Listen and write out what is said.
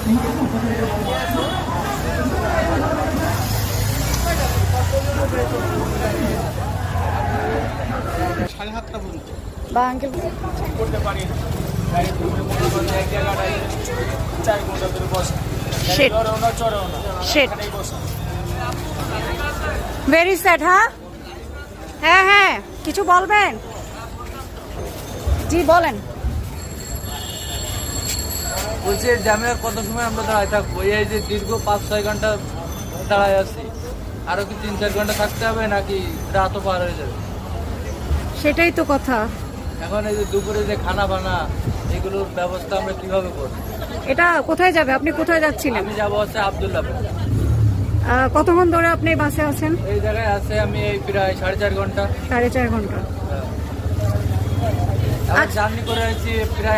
7:30 পর্যন্ত বা আঙ্কেল করতে পারি গাড়ি ঘুরে মোটামুটি এক জায়গাটায় 4 ঘন্টা ধরে বসে Shit. চড়েও না Shit. এখানেই বসে ভেরি স্যাড। হ্যাঁ হ্যাঁ কিছু বলবেন? জি বলেন। বলছি জ্যামে আর কত সময় আমরা দাঁড়ায় থাকবো? এই যে দীর্ঘ 5-6 ঘন্টা দাঁড়ায় আছি, আরো কি 3-4 ঘন্টা থাকতে হবে নাকি রাতও পার হয়ে যাবে? সেটাই তো কথা। এখন এই যে দুপুরে যে খানা বানা এগুলোর ব্যবস্থা আমরা কিভাবে করবো? এটা কোথায় যাবে? আপনি কোথায় যাচ্ছিলেন? আমি যাবো হচ্ছে আব্দুল্লাপুর। কতক্ষণ ধরে আপনি বাসে আছেন? এই জায়গায় আছে আমি এই প্রায় 4.5 ঘন্টা। 4.5 ঘন্টা। জার্নি করে আছি প্রায়